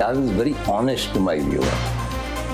I was very honest to my viewer.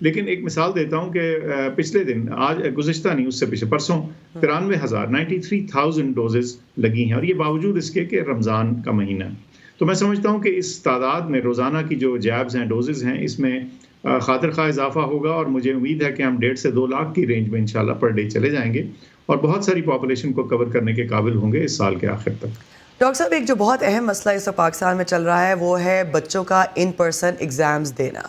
لیکن ایک مثال دیتا ہوں کہ پچھلے دن آج گزشتہ نہیں اس سے پچھلے پرسوں 93,000 ڈوزز لگی ہیں، اور یہ باوجود اس کے کہ رمضان کا مہینہ ہے. تو میں سمجھتا ہوں کہ اس تعداد میں روزانہ کی جو جیبز ہیں، ڈوزز ہیں، اس میں خاطر خواہ اضافہ ہوگا، اور مجھے امید ہے کہ ہم 1.5 سے 2 لاکھ کی رینج میں انشاءاللہ پر ڈے چلے جائیں گے اور بہت ساری پاپولیشن کو کور کرنے کے قابل ہوں گے اس سال کے آخر تک. ڈاکٹر صاحب، ایک جو بہت اہم مسئلہ اس وقت پاکستان میں چل رہا ہے وہ ہے بچوں کا ان پرسن ایگزامز دینا.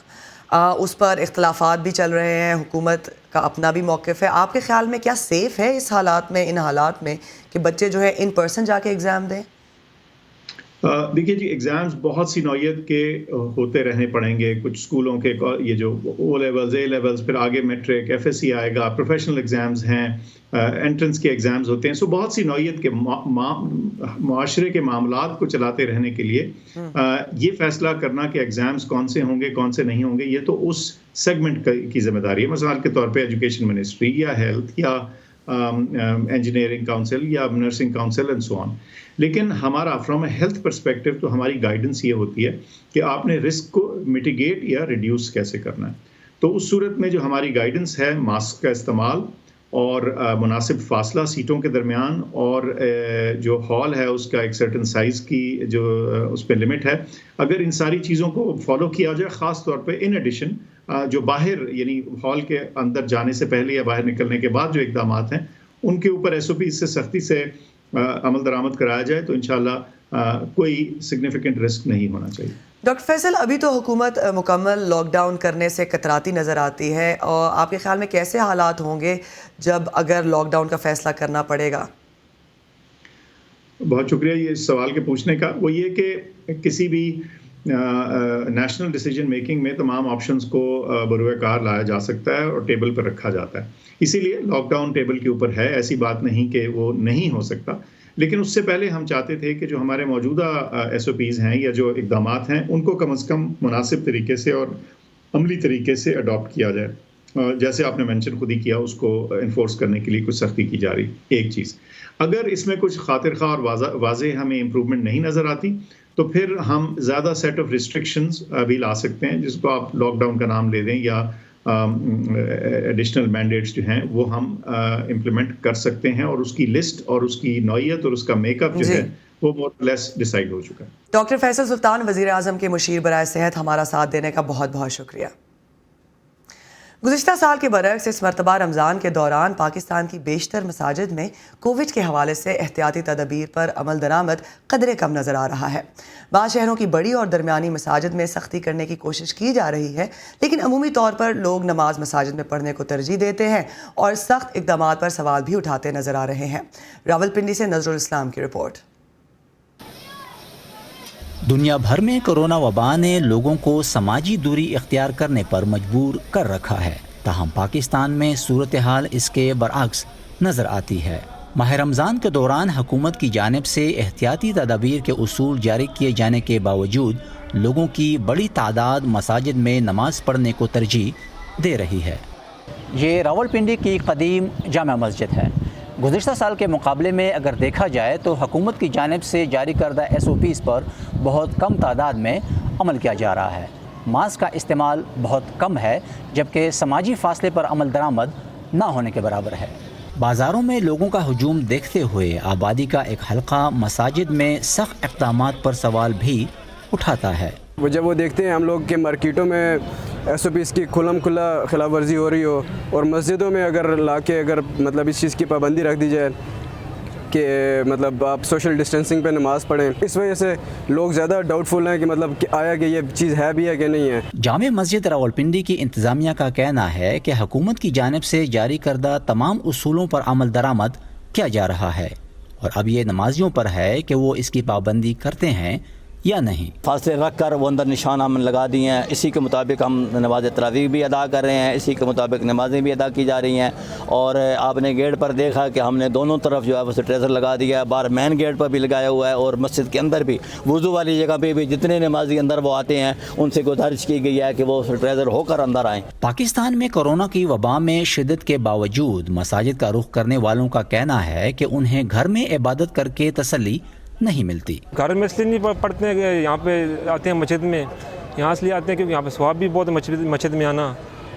اس پر اختلافات بھی چل رہے ہیں، حکومت کا اپنا بھی موقف ہے. آپ کے خیال میں کیا سیف ہے اس حالات میں، ان حالات میں، کہ بچے جو ہے ان پرسن جا کے ایگزام دیں؟ دیکھیے جی، ایگزامز بہت سی نوعیت کے ہوتے رہنے پڑیں گے. کچھ اسکولوں کے یہ جو او لیولز، اے لیولز، پھر آگے میٹرک، ایف ایس سی آئے گا، پروفیشنل ایگزامز ہیں، انٹرنس کے ایگزامز ہوتے ہیں. سو بہت سی نوعیت کے معاشرے کے معاملات کو چلاتے رہنے کے لیے یہ فیصلہ کرنا کہ ایگزامز کون سے ہوں گے، کون سے نہیں ہوں گے، یہ تو اس سیگمنٹ کی ذمہ داری ہے. مثال کے طور پہ ایجوکیشن منسٹری یا ہیلتھ یا انجینئرنگ کاؤنسل یا نرسنگ کاؤنسل اینڈ سو آن. لیکن ہمارا فرام اے ہیلتھ پرسپیکٹو تو ہماری گائیڈنس یہ ہوتی ہے کہ آپ نے رسک کو میٹیگیٹ یا ریڈیوس کیسے کرنا ہے. تو اس صورت میں جو ہماری گائیڈنس ہے، ماسک کا استعمال اور مناسب فاصلہ سیٹوں کے درمیان، اور جو ہال ہے اس کا ایک سرٹن سائز کی جو اس پہ لمٹ ہے، اگر ان ساری چیزوں کو فالو کیا جائے، خاص طور پہ ان ایڈیشن جو باہر یعنی ہال کے اندر جانے سے پہلے یا باہر نکلنے کے بعد جو اقدامات ہیں ان کے اوپر ایس او پی سے سختی سے عمل درآمد کرایا جائے تو انشاءاللہ کوئی سگنیفیکنٹ رسک نہیں ہونا چاہیے. ڈاکٹر فیصل، ابھی تو حکومت مکمل لاک ڈاؤن کرنے سے کتراتی نظر آتی ہے، اور آپ کے خیال میں کیسے حالات ہوں گے جب اگر لاک ڈاؤن کا فیصلہ کرنا پڑے گا؟ بہت شکریہ یہ سوال کے پوچھنے کا. وہ یہ کہ کسی بھی نیشنل ڈیسیجن میکنگ میں تمام آپشنز کو بروئے کار لایا جا سکتا ہے اور ٹیبل پر رکھا جاتا ہے. اسی لیے لاک ڈاؤن ٹیبل کے اوپر ہے، ایسی بات نہیں کہ وہ نہیں ہو سکتا. لیکن اس سے پہلے ہم چاہتے تھے کہ جو ہمارے موجودہ ایس او پیز ہیں یا جو اقدامات ہیں ان کو کم از کم مناسب طریقے سے اور عملی طریقے سے اڈاپٹ کیا جائے. جیسے آپ نے مینشن خود ہی کیا، اس کو انفورس کرنے کے لیے کچھ سختی کی جا رہی. ایک چیز، اگر اس میں کچھ خاطر خواہ اور واضح ہمیں امپروومنٹ نہیں نظر آتی تو پھر ہم زیادہ سیٹ آف ریسٹرکشنز بھی لا سکتے ہیں، جس کو آپ لاک ڈاؤن کا نام لے دیں، یا ایڈیشنل مینڈیٹس جو ہیں وہ ہم امپلیمنٹ کر سکتے ہیں، اور اس کی لسٹ اور اس کی نوعیت اور اس کا میک اپ جو ہے وہ بہت لیس ڈیسائیڈ ہو چکا ہے. ڈاکٹر فیصل سلطان، وزیر اعظم کے مشیر برائے صحت، ہمارا ساتھ دینے کا بہت بہت شکریہ. گزشتہ سال کے برعکس اس مرتبہ رمضان کے دوران پاکستان کی بیشتر مساجد میں کووڈ کے حوالے سے احتیاطی تدابیر پر عمل درآمد قدرے کم نظر آ رہا ہے. بعض شہروں کی بڑی اور درمیانی مساجد میں سختی کرنے کی کوشش کی جا رہی ہے، لیکن عمومی طور پر لوگ نماز مساجد میں پڑھنے کو ترجیح دیتے ہیں اور سخت اقدامات پر سوال بھی اٹھاتے نظر آ رہے ہیں. راولپنڈی سے نظر الاسلام کی رپورٹ. دنیا بھر میں کرونا وبا نے لوگوں کو سماجی دوری اختیار کرنے پر مجبور کر رکھا ہے، تاہم پاکستان میں صورتحال اس کے برعکس نظر آتی ہے. ماہ رمضان کے دوران حکومت کی جانب سے احتیاطی تدابیر کے اصول جاری کیے جانے کے باوجود لوگوں کی بڑی تعداد مساجد میں نماز پڑھنے کو ترجیح دے رہی ہے. یہ راولپنڈی کی قدیم جامع مسجد ہے. گزشتہ سال کے مقابلے میں اگر دیکھا جائے تو حکومت کی جانب سے جاری کردہ ایس او پیز پر بہت کم تعداد میں عمل کیا جا رہا ہے. ماسک کا استعمال بہت کم ہے، جبکہ سماجی فاصلے پر عمل درآمد نہ ہونے کے برابر ہے. بازاروں میں لوگوں کا ہجوم دیکھتے ہوئے آبادی کا ایک حلقہ مساجد میں سخت اقدامات پر سوال بھی اٹھاتا ہے. جب وہ دیکھتے ہیں ہم لوگ کہ مارکیٹوں میں ایس او پیز کی کھلم کھلا خلاف ورزی ہو رہی ہو، اور مسجدوں میں اگر لا کے اگر مطلب اس چیز کی پابندی رکھ دی جائے کہ مطلب آپ سوشل ڈسٹینسنگ پہ نماز پڑھیں، اس وجہ سے لوگ زیادہ ڈاؤٹ فل ہیں کہ مطلب آیا کہ یہ چیز ہے بھی ہے کہ نہیں ہے. جامع مسجد راولپنڈی کی انتظامیہ کا کہنا ہے کہ حکومت کی جانب سے جاری کردہ تمام اصولوں پر عمل درآمد کیا جا رہا ہے، اور اب یہ نمازیوں پر ہے کہ وہ اس کی پابندی کرتے ہیں یا نہیں. فاصلے رکھ کر وہ اندر نشان ہم لگا دیے ہیں، اسی کے مطابق ہم نماز تراویح بھی ادا کر رہے ہیں، اسی کے مطابق نمازیں بھی ادا کی جا رہی ہیں. اور آپ نے گیٹ پر دیکھا کہ ہم نے دونوں طرف جو ہے وہ سٹریزر لگا دیا ہے، باہر مین گیٹ پر بھی لگایا ہوا ہے، اور مسجد کے اندر بھی وضو والی جگہ پہ بھی جتنے نمازی اندر وہ آتے ہیں ان سے گزارش کی گئی ہے کہ وہ سٹریزر ہو کر اندر آئیں. پاکستان میں کورونا کی وبا میں شدت کے باوجود مساجد کا رخ کرنے والوں کا کہنا ہے کہ انہیں گھر میں عبادت کر کے تسلی نہیں ملتی. گھر میں اس لیے نہیں پڑھتے ہیں کہ یہاں پہ آتے ہیں مسجد میں، یہاں اس لیے آتے ہیں کیونکہ یہاں پہ ثواب بھی بہت ہے مسجد میں آنا،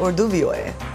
@urduvoa।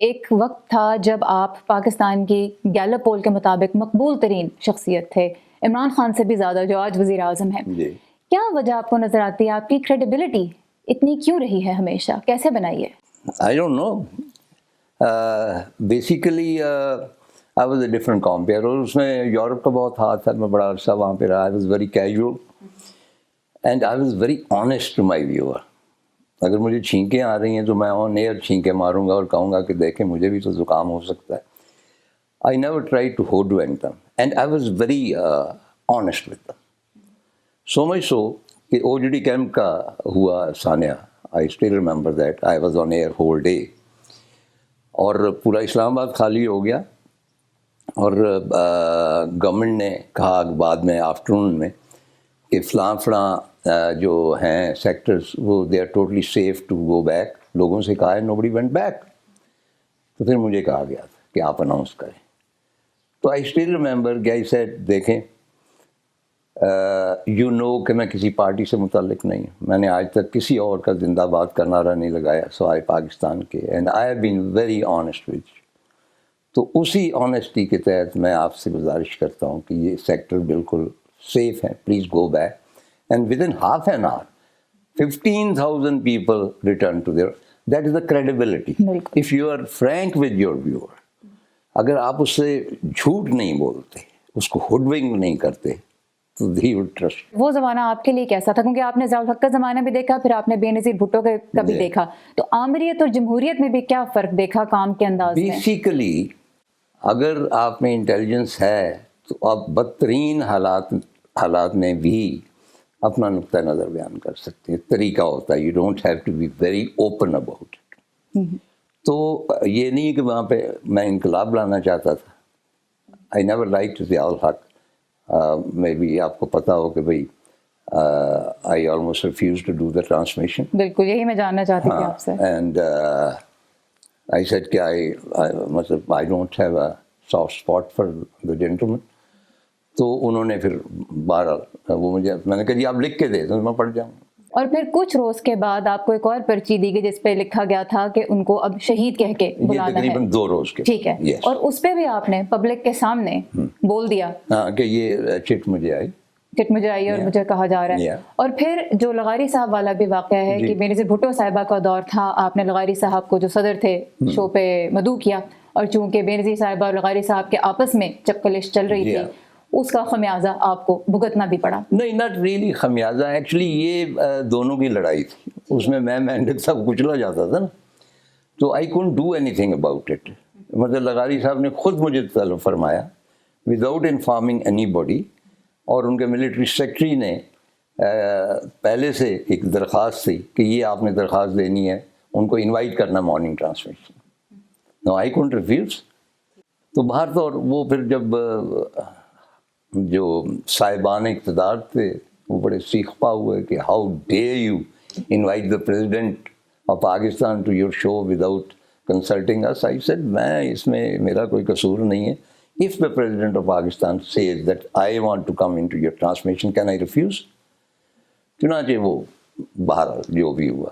ایک وقت تھا جب آپ پاکستان کی گیلپ پول کے مطابق مقبول ترین شخصیت تھے، عمران خان سے بھی زیادہ، جو آج وزیر اعظم ہیں. کیا وجہ آپ کو نظر آتی ہے؟ آپ کی کریڈیبلٹی اتنی کیوں رہی ہے ہمیشہ؟ کیسے بنائی ہے؟ I don't know. Basically, I was a different compare. اور اس میں یورپ کا بہت ہاتھ تھا. میں بڑا عرصہ وہاں پہ رہا. I was very casual and I was very honest to my viewer. اگر مجھے چھینکیں آ رہی ہیں تو میں آن ایئر چھینکیں ماروں گا اور کہوں گا کہ دیکھیں مجھے بھی تو زکام ہو سکتا ہے. I never tried to hoodwink them and I was very honest with them. So much so کہ OGD کیمپ کا ہوا ثانیہ. I still remember that. I was on air whole day. اور پورا اسلام آباد خالی ہو گیا اور گورنمنٹ نے کہا بعد میں آفٹرنون میں کہ فلاں جو ہیں سیکٹرز وہ they are totally safe to go back. لوگوں سے کہا ہے نوبڈی وینٹ بیک. تو پھر مجھے کہا گیا تھا کہ آپ اناؤنس کریں. تو آئی اسٹل ریمبر کہ آئی سیڈ دیکھیں یو نو کہ میں کسی پارٹی سے متعلق نہیں ہوں. میں نے آج تک کسی اور کا زندہ باد کا نعرہ نہیں لگایا سوائے پاکستان کے. And I have been very honest with. تو اسی آنیسٹی کے تحت میں آپ سے گزارش کرتا ہوں کہ یہ سیکٹر بالکل سیف ہے. Please go back. And with in half an hour 15,000 people return to their. That is the credibility. If you are frank with your viewer, اگر آپ اس سے جھوٹ نہیں بولتے, اس کو ہوڈونگ نہیں کرتے, تو he would trust. وہ زمانہ آپ کے لیے کیسا تھا؟ کیونکہ آپ نے ضیاء الحق کا زمانہ بھی دیکھا, پھر آپ نے بے نظیر بھٹو کا بھی دیکھا, تو آمریت اور جمہوریت میں بھی کیا فرق دیکھا کام کے انداز میں؟ بیسیکلی اگر آپ میں انٹیلیجنس ہے تو آپ بدترین حالات میں بھی اپنا نقطہ نظر بیان کر سکتے ہیں. طریقہ ہوتا ہے, you don't have to be very open about it. تو یہ نہیں کہ وہاں پہ میں انقلاب لانا چاہتا تھا. آئی نیور لائک ضیاء الحق. میں بھی آپ کو پتا ہو کہ بھائی I almost refuse to do the transmission. بالکل یہی میں جاننا چاہتی تھی آپ سے. اینڈ آئی سیڈ کہ مطلب I don't have a soft spot for the gentleman. تو انہوں نے پھر بہرحال وہ مجھے, میں نے کہا جی آپ لکھ کے دے تو میں پڑھ جاؤں. اور پھر کچھ روز کے بعد آپ کو ایک اور پرچی دی گئی جس پہ لکھا گیا تھا کہ ان کو اب شہید کہہ کے بلانا ہے. تقریباً 2 روز کے. ٹھیک ہے. اور اس پہ بھی آپ نے پبلک کے سامنے بول دیا کہ یہ چٹ مجھے آئی اور مجھے کہا جا رہا ہے. اور پھر جو لغاری صاحب والا بھی واقعہ ہے کہ بے نظیر بھٹو صاحبہ کا دور تھا, آپ نے لغاری صاحب کو جو صدر تھے شو پہ مدعو کیا, اور چونکہ بے نظیر صاحبہ اور لغاری صاحب کے آپس میں چپکلش چل رہی تھی, اس کا خمیازہ آپ کو بھگتنا بھی پڑا. نہیں, ناٹ ریئلی خمیازہ. ایکچولی یہ دونوں کی لڑائی تھی. اس میں مینڈک صاحب کچلا جاتا تھا نا, تو I can't do anything about it. مطلب لغاری صاحب نے خود مجھے طلب فرمایا وداؤٹ انفارمنگ اینی باڈی, اور ان کے ملٹری سیکٹری نے پہلے سے ایک درخواست تھی کہ یہ آپ نے درخواست دینی ہے, ان کو انوائٹ کرنا morning transmission. No I can't refuse. تو باہر تو وہ پھر جب جو صاحبان اقتدار تھے وہ بڑے سیخپا ہوئے کہ how dare you invite the president of Pakistan to your show without consulting us. I said میں اس میں میرا کوئی قصور نہیں ہے. If the President of Pakistan says that I want to come into your transmission, can I refuse? چنانچہ وہ باہر جو بھی ہوا.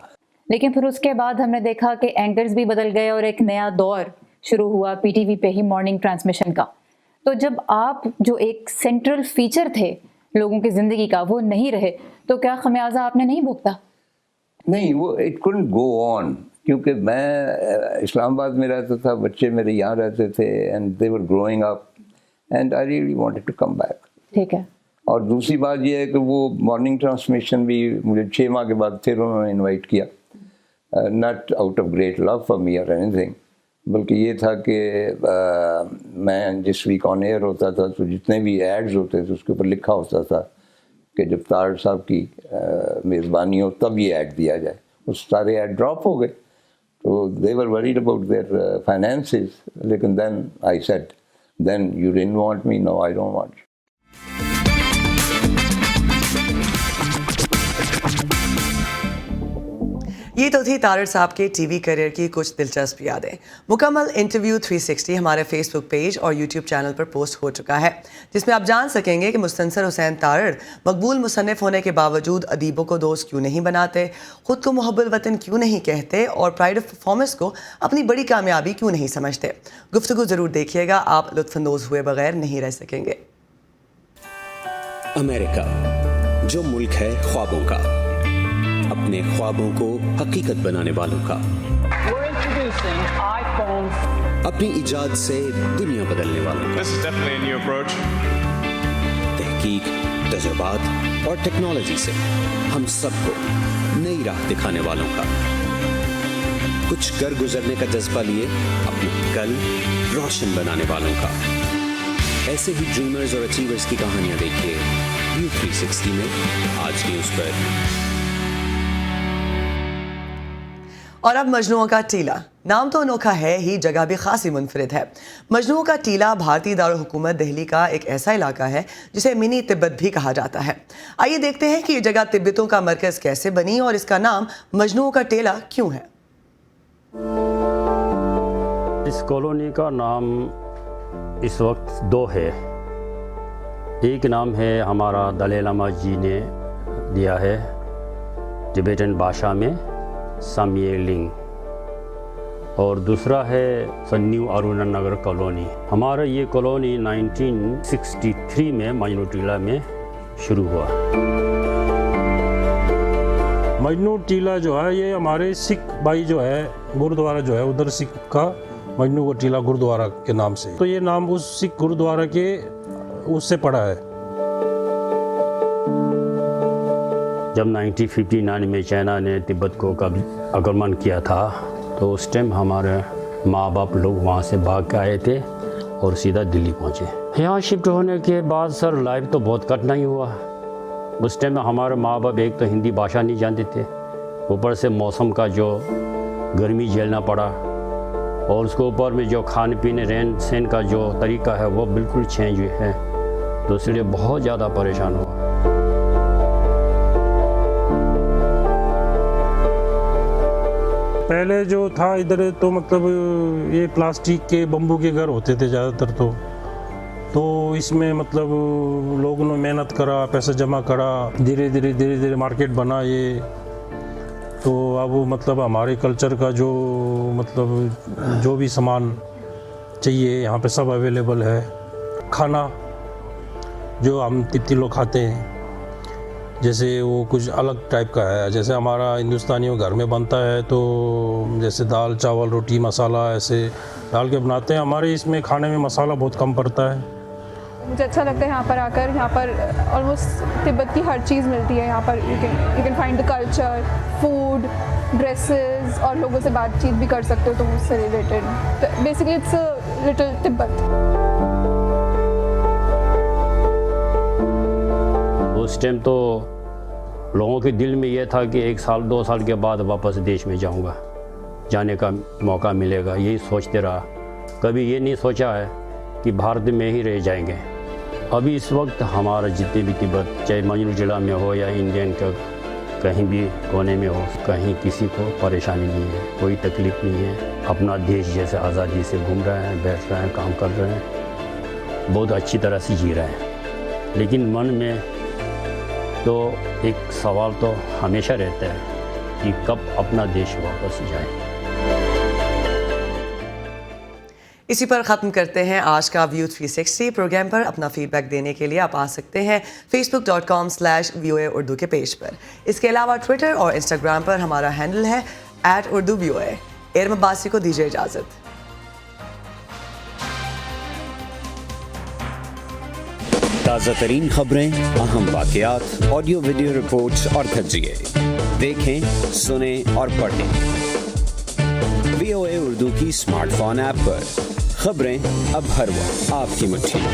لیکن پھر اس کے بعد ہم نے دیکھا کہ اینکرز بھی بدل گئے اور ایک نیا دور شروع ہوا پی ٹی وی پہ ہی مارننگ ٹرانسمیشن کا. تو جب آپ جو ایک سینٹرل فیچر تھے لوگوں کی زندگی کا وہ نہیں رہے, تو کیا خمیازہ آپ نے نہیں بھگتا؟ نہیں, وہ اٹ couldn't go on. کیونکہ میں اسلام آباد میں رہتا تھا, بچے میرے یہاں رہتے تھے, and they were growing up, and I really wanted to come back. ٹھیک ہے. اور دوسری بات یہ ہے کہ وہ مارننگ ٹرانسمیشن بھی مجھے 6 ماہ کے بعد پھر انہوں نے انوائٹ کیا, not out of great love for me اور اینی تھنگ, بلکہ یہ تھا کہ میں جس ویک آن ایئر ہوتا تھا تو جتنے بھی ایڈز ہوتے تھے اس کے اوپر لکھا ہوتا تھا کہ جب طاہر صاحب کی میزبانی ہو تب یہ ایڈ دیا جائے. اس سارے ایڈ ڈراپ ہو گئے. So they were worried about their finances. لیکن then I said, then you didn't want me, no I don't want you. یہ تو تھی طارڑ صاحب کے ٹی وی کیریئر کی کچھ دلچسپ یادیں. مکمل انٹرویو 360 ہمارے فیس بک پیج اور یوٹیوب چینل پر پوسٹ ہو چکا ہے، جس میں آپ جان سکیں گے کہ مستنصر حسین طارڑ مقبول مصنف ہونے کے باوجود ادیبوں کو دوست کیوں نہیں بناتے، خود کو محب الوطن کیوں نہیں کہتے اور پرائڈ آف پرفارمنس کو اپنی بڑی کامیابی کیوں نہیں سمجھتے. گفتگو ضرور دیکھیے گا، آپ لطف اندوز ہوئے بغیر نہیں رہ سکیں گے. امریکہ جو ملک ہے خوابوں کا، اپنے خوابوں کو حقیقت بنانے والوں کا، اپنی ایجاد سے دنیا بدلنے والوں کا، تحقیق، تجربات اور ٹیکنالوجی سے ہم سب کو نئی راہ دکھانے والوں کا، کچھ کر گزرنے کا جذبہ لیے اپنے کل روشن بنانے والوں کا. ایسے ہی ڈریمرز اور اچیورز کی کہانیاں دیکھیے ویو 360 میں آج نیوز پر. اور اب مجنوؤں کا ٹیلا. نام تو انوکھا ہے ہی، جگہ بھی خاصی منفرد ہے. مجنوؤں کا ٹیلا بھارتی دارالحکومت دہلی کا ایک ایسا علاقہ ہے جسے منی تبت بھی کہا جاتا ہے. آئیے دیکھتے ہیں کہ یہ جگہ تبتوں کا مرکز کیسے بنی اور اس کا نام مجنوؤں کا ٹیلا کیوں ہے. اس کالونی کا نام اس وقت دو ہے. ایک نام ہے ہمارا دلائی لاما جی نے دیا ہے ٹبیٹن بھاشا میں سامیے لنگ، اور دوسرا ہے نیو ارونا نگر کالونی. ہمارا یہ کالونی 1963 میں مجنو ٹیلا میں شروع ہوا. مجنو ٹیلا جو ہے یہ ہمارے سکھ بھائی جو ہے گردوارہ جو ہے ادھر سکھ کا مجنو کا ٹیلا گردوارہ کے نام سے، تو یہ نام اس سکھ گردوارہ کے اس سے پڑا ہے. جب 1959 میں چائنا نے تبت کو آکرمن کیا تھا تو اس ٹائم ہمارے ماں باپ لوگ وہاں سے بھاگ کے آئے تھے اور سیدھا دلی پہنچے. یہاں شفٹ ہونے کے بعد سر لائف تو بہت کٹھنائی ہوا. اس ٹائم میں ہمارے ماں باپ ایک تو ہندی بھاشا نہیں جانتے تھے، اوپر سے موسم کا جو گرمی جھیلنا پڑا، اور اس کے اوپر میں جو کھانے پینے رہن سہن کا جو طریقہ ہے وہ بالکل چینج ہے، تو اس لیے بہت زیادہ پریشان ہوا. پہلے جو تھا ادھر تو مطلب یہ پلاسٹک کے بمبو کے گھر ہوتے تھے زیادہ تر، تو اس میں مطلب لوگوں نے محنت کرا، پیسہ جمع کرا، دھیرے دھیرے مارکیٹ بنا یہ. تو اب مطلب ہمارے کلچر کا جو مطلب جو بھی سامان چاہیے یہاں پہ سب اویلیبل ہے. کھانا جو ہم تبتی لوگ کھاتے ہیں جیسے وہ کچھ الگ ٹائپ کا ہے، جیسے ہمارا ہندوستانیوں گھر میں بنتا ہے تو جیسے دال چاول روٹی مسالہ ایسے ڈال کے بناتے ہیں. ہمارے اس میں کھانے میں مسالہ بہت کم پڑتا ہے. مجھے اچھا لگتا ہے یہاں پر آ کر. یہاں پر آلموسٹ تبت کی ہر چیز ملتی ہے. یہاں پر you can find the culture, food, dresses, اور لوگوں سے بات چیت بھی کر سکتے ہو تم اس سے related. Basically it's a little Tibet. اس ٹائم تو لوگوں کے دل میں یہ تھا کہ 1 سال 2 سال کے بعد واپس دیش میں جاؤں گا، جانے کا موقع ملے گا، یہی سوچتے رہا. کبھی یہ نہیں سوچا ہے کہ بھارت میں ہی رہ جائیں گے. ابھی اس وقت ہمارا جتنے بھی تبت چاہے مجنو ضلع میں ہو یا انڈین کا کہیں بھی کونے میں ہو، کہیں کسی کو پریشانی نہیں ہے، کوئی تکلیف نہیں ہے. اپنا دیش جیسے آزادی سے گھوم رہے ہیں، بیٹھ رہے ہیں، کام کر رہے ہیں، بہت اچھی طرح سے جی رہے ہیں. لیکن من میں تو ایک سوال تو ہمیشہ رہتا ہے کہ کب اپنا دیش واپس جائے. اسی پر ختم کرتے ہیں آج کا ویو 360 پروگرام. پر اپنا فیڈ بیک دینے کے لیے آپ آ سکتے ہیں facebook.com/VOA اردو کے پیج پر. اس کے علاوہ ٹویٹر اور انسٹاگرام پر ہمارا ہینڈل ہے @urduvoa. ارم عباسی کو دیجیے اجازت. تازہ ترین خبریں، اہم واقعات، آڈیو ویڈیو رپورٹس اور تجزیے دیکھیں، سنیں اور پڑھیں VOA اردو کی اسمارٹ فون ایپ پر. خبریں اب ہر وقت آپ کی مٹھی میں.